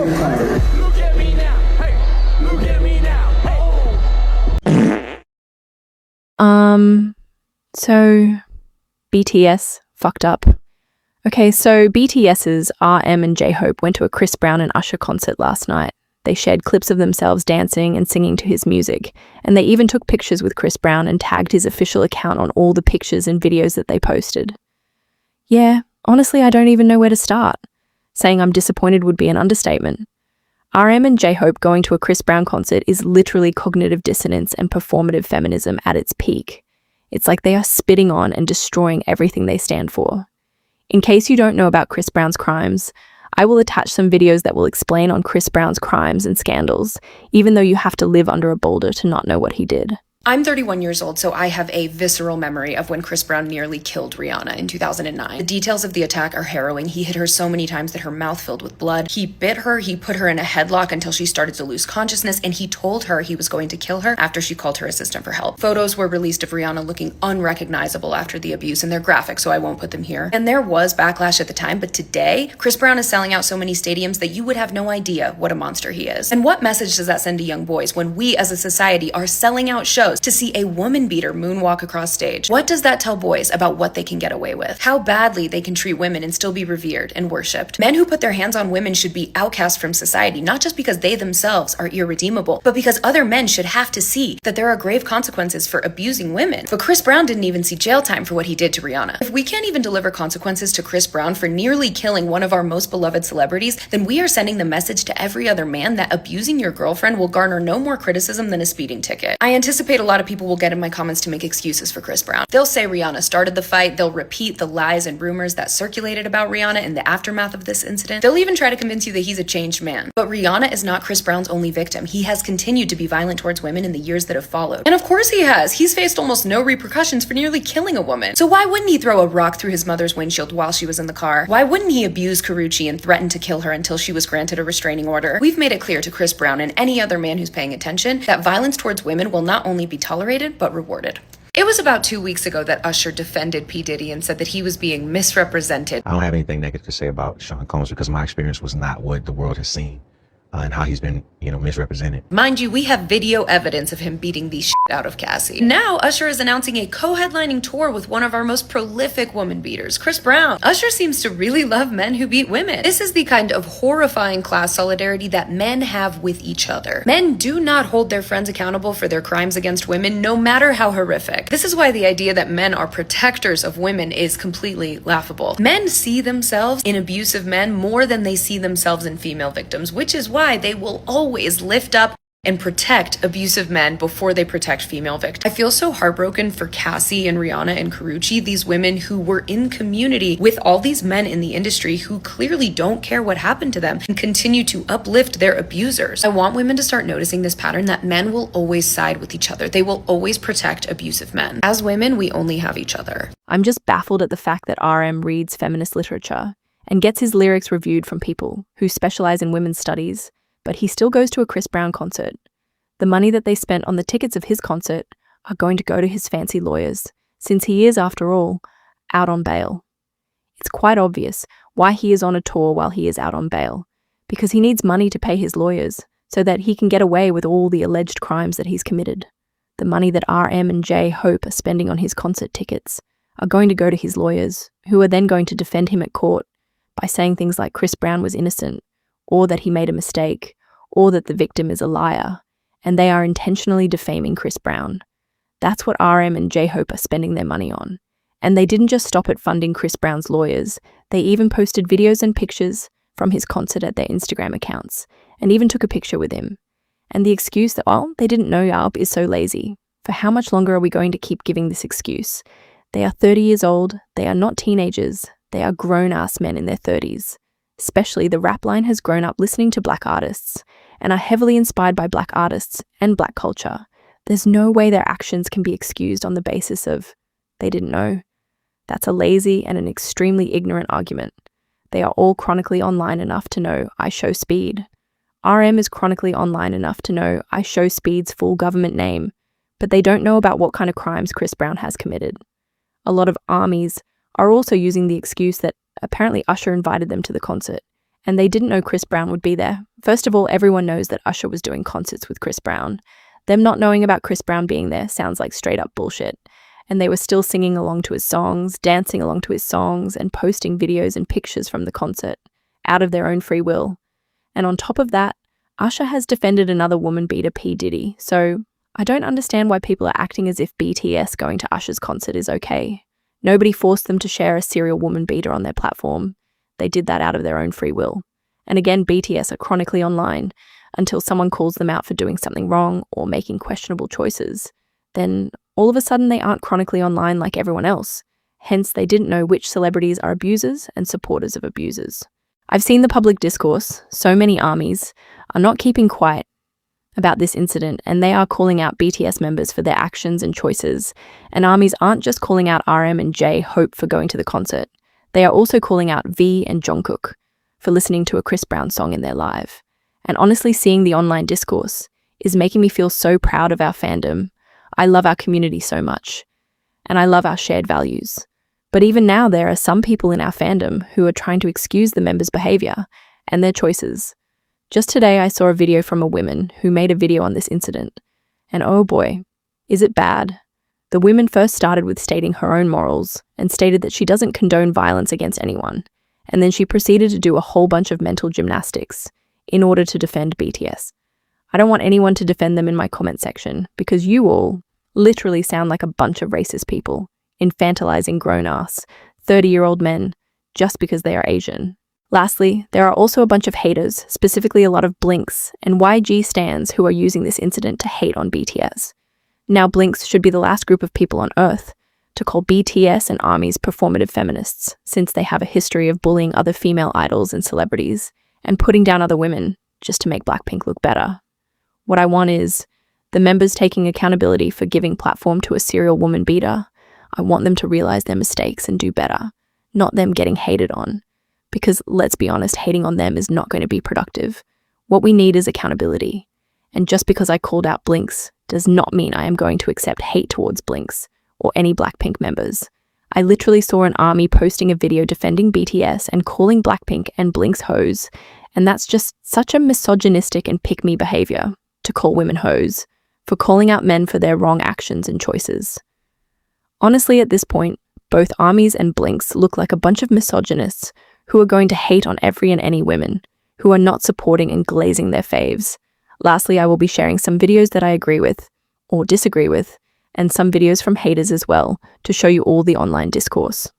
Look at me now, hey, look at me now, So BTS fucked up. Okay, so BTS's RM and Jhope went to a Chris Brown and Usher concert last night. They shared clips of themselves dancing and singing to his music, and they even took pictures with Chris Brown and tagged his official account on all the pictures and videos that they posted. Yeah, honestly, I don't even know where to start. Saying I'm disappointed would be an understatement. RM and Jhope going to a Chris Brown concert is literally cognitive dissonance and performative feminism at its peak. It's like they are spitting on and destroying everything they stand for. In case you don't know about Chris Brown's crimes, I will attach some videos that will explain on Chris Brown's crimes and scandals, even though you have to live under a boulder to not know what he did. I'm 31 years old, so I have a visceral memory of when Chris Brown nearly killed Rihanna in 2009. The details of the attack are harrowing. He hit her so many times that her mouth filled with blood. He bit her, he put her in a headlock until she started to lose consciousness, and he told her he was going to kill her after she called her assistant for help. Photos were released of Rihanna looking unrecognizable after the abuse, and they're graphic, so I won't put them here. And there was backlash at the time, but today, Chris Brown is selling out so many stadiums that you would have no idea what a monster he is. And what message does that send to young boys when we as a society are selling out shows to see a woman beater moonwalk across stage? What does that tell boys about what they can get away with? How badly they can treat women and still be revered and worshipped? Men who put their hands on women should be outcast from society, not just because they themselves are irredeemable, but because other men should have to see that there are grave consequences for abusing women. But Chris Brown didn't even see jail time for what he did to Rihanna. If we can't even deliver consequences to Chris Brown for nearly killing one of our most beloved celebrities, then we are sending the message to every other man that abusing your girlfriend will garner no more criticism than a speeding ticket. I anticipate a lot of people will get in my comments to make excuses for Chris Brown. They'll say Rihanna started the fight, they'll repeat the lies and rumors that circulated about Rihanna in the aftermath of this incident. They'll even try to convince you that he's a changed man. But Rihanna is not Chris Brown's only victim. He has continued to be violent towards women in the years that have followed. And of course he has. He's faced almost no repercussions for nearly killing a woman. So why wouldn't he throw a rock through his mother's windshield while she was in the car? Why wouldn't he abuse Karrueche and threaten to kill her until she was granted a restraining order? We've made it clear to Chris Brown and any other man who's paying attention that violence towards women will not only be tolerated, but rewarded. It was about 2 weeks ago that Usher defended P. Diddy and said that he was being misrepresented. I don't have anything negative to say about Sean Combs because my experience was not what the world has seen and how he's been, misrepresented. Mind you, we have video evidence of him beating the shit out of Cassie. Now, Usher is announcing a co-headlining tour with one of our most prolific woman beaters, Chris Brown. Usher seems to really love men who beat women. This is the kind of horrifying class solidarity that men have with each other. Men do not hold their friends accountable for their crimes against women, no matter how horrific. This is why the idea that men are protectors of women is completely laughable. Men see themselves in abusive men more than they see themselves in female victims, which is why they will always lift up and protect abusive men before they protect female victims. I feel so heartbroken for Cassie and Rihanna and Karrueche, these women who were in community with all these men in the industry who clearly don't care what happened to them and continue to uplift their abusers. I want women to start noticing this pattern that men will always side with each other. They will always protect abusive men. As women, we only have each other. I'm just baffled at the fact that RM reads feminist literature and gets his lyrics reviewed from people who specialize in women's studies, but he still goes to a Chris Brown concert. The money that they spent on the tickets of his concert are going to go to his fancy lawyers, since he is, after all, out on bail. It's quite obvious why he is on a tour while he is out on bail, because he needs money to pay his lawyers so that he can get away with all the alleged crimes that he's committed. The money that RM and Jhope are spending on his concert tickets are going to go to his lawyers, who are then going to defend him at court by saying things like Chris Brown was innocent, or that he made a mistake, or that the victim is a liar, and they are intentionally defaming Chris Brown. That's what RM and Jhope are spending their money on. And they didn't just stop at funding Chris Brown's lawyers, they even posted videos and pictures from his concert at their Instagram accounts, and even took a picture with him. And the excuse that, they didn't know Jhope is so lazy. For how much longer are we going to keep giving this excuse? They are 30 years old, they are not teenagers, they are grown-ass men in their 30s. Especially the rap line has grown up listening to black artists and are heavily inspired by black artists and black culture. There's no way their actions can be excused on the basis of they didn't know. That's a lazy and an extremely ignorant argument. They are all chronically online enough to know I show speed. RM is chronically online enough to know I show speed's full government name, but they don't know about what kind of crimes Chris Brown has committed. A lot of armies are also using the excuse that apparently Usher invited them to the concert, and they didn't know Chris Brown would be there First of all, everyone knows that Usher was doing concerts with Chris Brown. Them not knowing about Chris Brown being there sounds like straight up bullshit. And they were still singing along to his songs, dancing along to his songs, and posting videos and pictures from the concert, out of their own free will. And on top of that, Usher has defended another woman beater, P. Diddy, so I don't understand why people are acting as if BTS going to Usher's concert is okay. Nobody forced them to share a serial woman beater on their platform. They did that out of their own free will. And again, BTS are chronically online until someone calls them out for doing something wrong or making questionable choices. Then all of a sudden they aren't chronically online like everyone else. Hence, they didn't know which celebrities are abusers and supporters of abusers. I've seen the public discourse. So many armies are not keeping quiet about this incident, and they are calling out BTS members for their actions and choices. And armies aren't just calling out RM and Jhope for going to the concert. They are also calling out V and Jungkook for listening to a Chris Brown song in their live. And honestly, seeing the online discourse is making me feel so proud of our fandom. I love our community so much, and I love our shared values. But even now, there are some people in our fandom who are trying to excuse the members' behavior and their choices. Just today, I saw a video from a woman who made a video on this incident. And oh boy, is it bad. The woman first started with stating her own morals and stated that she doesn't condone violence against anyone. And then she proceeded to do a whole bunch of mental gymnastics in order to defend BTS. I don't want anyone to defend them in my comment section because you all literally sound like a bunch of racist people, infantilizing grown-ass 30-year-old men just because they are Asian. Lastly, there are also a bunch of haters, specifically a lot of Blinks and YG stans who are using this incident to hate on BTS. Now Blinks should be the last group of people on Earth to call BTS and ARMYs performative feminists, since they have a history of bullying other female idols and celebrities and putting down other women just to make Blackpink look better. What I want is the members taking accountability for giving platform to a serial woman beater. I want them to realize their mistakes and do better, not them getting hated on. Because let's be honest, hating on them is not going to be productive. What we need is accountability. And just because I called out Blinks does not mean I am going to accept hate towards Blinks or any Blackpink members. I literally saw an ARMY posting a video defending BTS and calling Blackpink and Blinks hoes, and that's just such a misogynistic and pick-me behavior to call women hoes for calling out men for their wrong actions and choices. Honestly, at this point, both ARMYs and Blinks look like a bunch of misogynists who are going to hate on every and any women, who are not supporting and glazing their faves. Lastly, I will be sharing some videos that I agree with, or disagree with, and some videos from haters as well, to show you all the online discourse.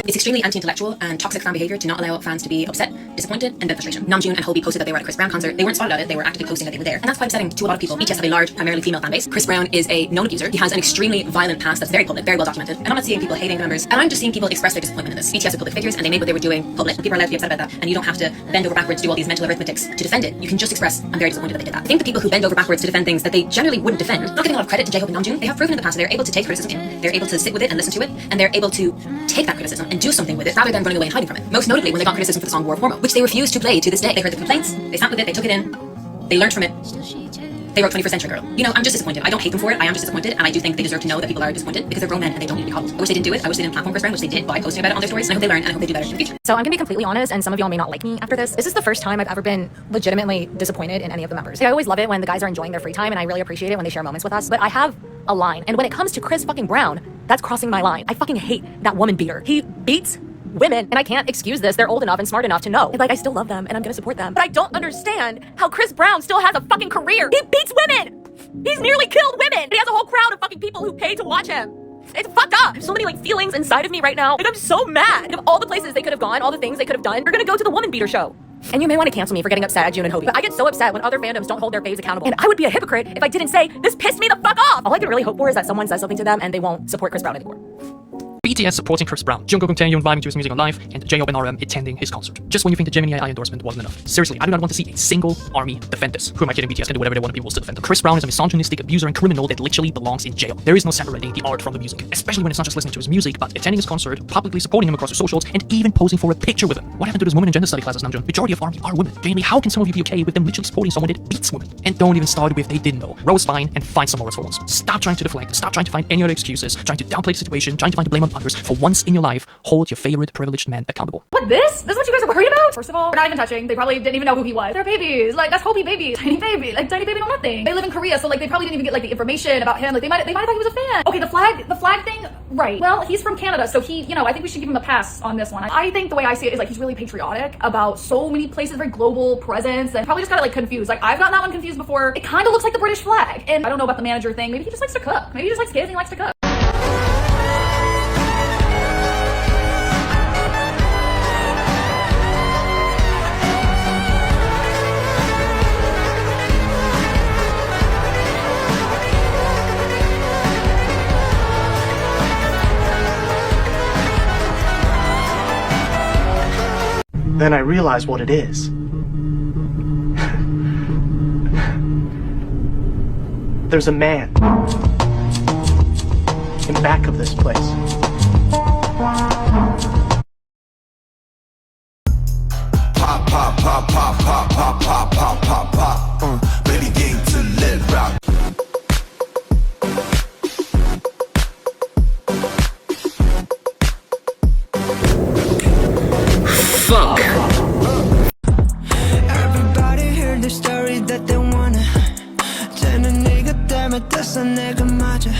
It's extremely anti-intellectual and toxic fan behavior to not allow fans to be upset, disappointed, and vent frustration. Namjoon and Hobie posted that they were at a Chris Brown concert. They weren't spotted at it, they were actively posting that they were there. And that's quite upsetting to a lot of people. BTS have a large, primarily female fan base. Chris Brown is a known abuser. He has an extremely violent past that's very public, very well documented. And I'm not seeing people hating the members, and I'm just seeing people express their disappointment in this. BTS are public figures, and they made what they were doing public. People are allowed to be upset about that, and you don't have to bend over backwards to do all these mental arithmetics to defend it. You can just express, I'm very disappointed that they did that. I think the people who bend over backwards to defend things that they generally wouldn't defend, not giving a lot of credit to Jhope and Namjoon, they have proven in the past that they're able to take criticism in. They're able to sit with it and listen to it, and they're able to take that criticism and do something with it rather than running away and hiding from it. Most notably when they got criticism for the song War of Hormone, which they refused to play to this day. They heard the complaints, they sat with it, they took it in, they learned from it, They wrote 21st Century Girl. You know, I'm just disappointed. I don't hate them for it. I am just disappointed, and I do think they deserve to know that people are disappointed because they're grown men and they don't need to be coddled. I wish they didn't do it. I wish they didn't platform Chris Brown, which they did by posting about it on their stories. And I hope they learn, and I hope they do better in the future. So I'm gonna be completely honest, and some of y'all may not like me after this. This is the first time I've ever been legitimately disappointed in any of the members. I always love it when the guys are enjoying their free time, and I really appreciate it when they share moments with us. But I have a line, and when it comes to Chris fucking Brown, that's crossing my line. I fucking hate that woman beater. He beats women, and I can't excuse this. They're old enough and smart enough to know. Like, I still love them, and I'm gonna support them. But I don't understand how Chris Brown still has a fucking career. He beats women! He's nearly killed women! He has a whole crowd of fucking people who pay to watch him. It's fucked up. There's so many, like, feelings inside of me right now. Like, I'm so mad. Of all the places they could have gone, all the things they could have done, they're gonna go to the woman beater show. And you may want to cancel me for getting upset at June and Jhope, but I get so upset when other fandoms don't hold their faves accountable. And I would be a hypocrite if I didn't say, this pissed me the fuck off! All I can really hope for is that someone says something to them and they won't support Chris Brown anymore. BTS supporting Chris Brown, Jungkook continuing vibing to his music on live, and Jhope and RM attending his concert. Just when you think the Gemini AI endorsement wasn't enough. Seriously, I do not want to see a single army defend this. Who am I kidding? BTS can do whatever they want, people will still defend them. Chris Brown is a misogynistic abuser and criminal that literally belongs in jail. There is no separating the art from the music, especially when it's not just listening to his music, but attending his concert, publicly supporting him across your socials, and even posing for a picture with him. What happened to those women in gender study classes, Namjoon? Majority of army are women. Genuinely, how can some of you be okay with them literally supporting someone that beats women? And don't even start with they didn't know. Roll a spine and find some morals for once. Stop trying to deflect, stop trying to find any other excuses, trying to downplay the situation, trying to find the blame on others. For once in your life, hold your favorite privileged man accountable. What, this? This is what you guys are worried about? First of all, we're not even touching. They probably didn't even know who he was. They're babies. Like, that's Hopi babies. Tiny baby. Like, tiny baby know nothing. They live in Korea, so like they probably didn't even get like the information about him. Like they might have thought he was a fan. Okay, the flag thing, right. Well, he's from Canada, so he, you know, I think we should give him a pass on this one. I think the way I see it is like he's really patriotic about so many places, very global presence, and probably just got like confused. Like I've gotten that one confused before. It kind of looks like the British flag. And I don't know about the manager thing. Maybe he just likes to cook. Maybe he just likes kids and he likes to cook. Then I realize what it is. There's a man in back of this place. Pop, pop, pop, pop, pop, pop, pop, pop, pop, pop. Ready game to let rock. Fuck. Everybody heard the story that they wanna. 쟤는 네가 때문에 떴어 내가 맞아.